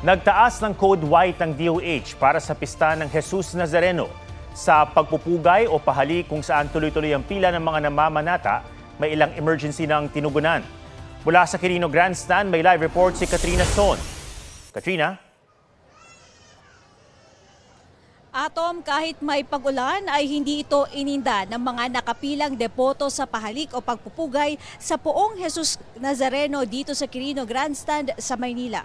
Nagtaas ng Code White ng DOH para sa pista ng Jesus Nazareno. Sa pagpupugay o pahalik kung saan tuloy-tuloy ang pila ng mga namamanata, may ilang emergency ng tinugunan. Mula sa Quirino Grandstand, may live report si Katrina Son. Katrina? Atom, kahit may pag-ulan ay hindi ito ininda ng mga nakapilang depoto sa pahalik o pagpupugay sa Poong Jesus Nazareno dito sa Quirino Grandstand sa Maynila.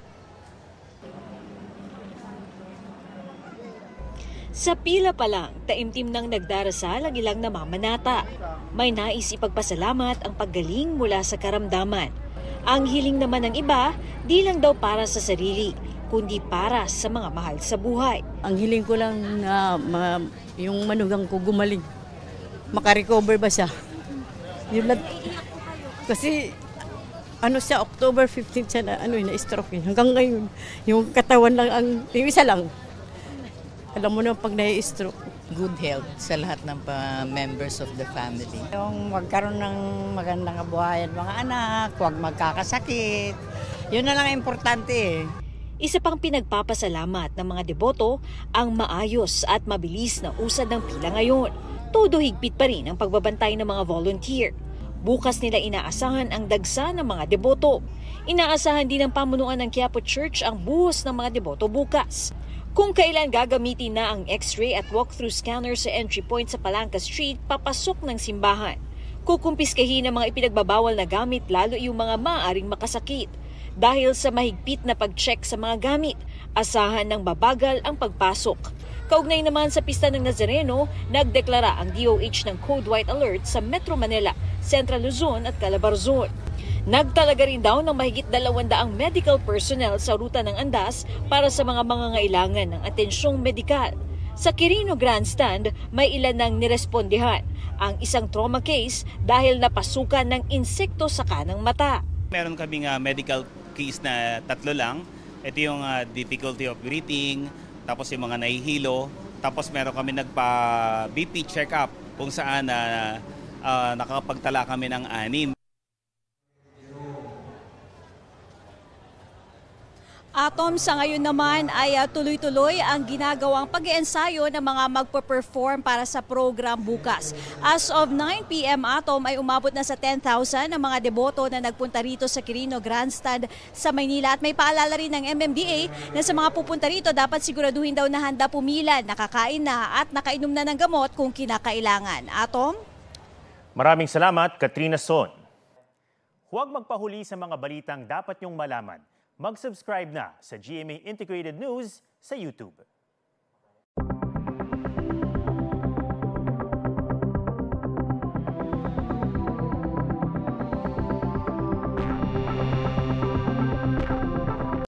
Sa pila pa lang, taimtim nang nagdarasal ang ilang namamanata. May nais ipagpasalamat ang paggaling mula sa karamdaman. Ang hiling naman ng iba, di lang daw para sa sarili, kundi para sa mga mahal sa buhay. Ang hiling ko lang na yung manugang ko gumaling. Makarecover ba siya? Kasi siya, October 15 siya na-stroke. Hanggang ngayon, yung katawan lang, yung isa lang. Alam mo na pag na-stroke. Good health sa lahat ng members of the family. Yung magkaroon ng magandang kabuhayan mga anak, huwag magkakasakit. Yun na lang importante eh. Isa pang pinagpapasalamat ng mga deboto ang maayos at mabilis na usad ng pila ngayon. Todo higpit pa rin ang pagbabantay ng mga volunteer. Bukas nila inaasahan ang dagsa ng mga deboto. Inaasahan din ng pamunuan ng Quiapo Church ang buhos ng mga deboto bukas. Kung kailan gagamitin na ang X-ray at walk-through scanner sa entry point sa Palangka Street, papasok ng simbahan. Kukumpiskahin ang mga ipinagbabawal na gamit lalo yung mga maaaring makasakit. Dahil sa mahigpit na pag-check sa mga gamit, asahan ng babagal ang pagpasok. Kaugnay naman sa pista ng Nazareno, nagdeklara ang DOH ng Code White Alert sa Metro Manila, Central Luzon at Calabarzon. Nagtalaga rin daw ng mahigit 200 medical personnel sa ruta ng Andas para sa mga mangangailangan ng atensyong medikal. Sa Quirino Grandstand, may ilan nang nirespondihan. Ang isang trauma case dahil napasukan ng insekto sa kanang mata. Meron kaming medical case na 3 lang. Ito yung difficulty of breathing, tapos yung mga nahihilo, tapos meron kami nagpa-BP check-up kung saan nakakapagtala kami ng 6. Atom, sa ngayon naman ay tuloy-tuloy ang ginagawang pag-iensayo ng mga magpo-perform para sa program bukas. As of 9 p.m. Atom ay umabot na sa 10,000 ang mga deboto na nagpunta rito sa Quirino Grandstand sa Maynila. At may paalala rin ng MMDA na sa mga pupunta rito dapat siguraduhin daw na handa pumila, nakakain na at nakainom na ng gamot kung kinakailangan. Atom? Maraming salamat, Katrina Son. Huwag magpahuli sa mga balitang dapat niyong malaman. Mag-subscribe na sa GMA Integrated News sa YouTube.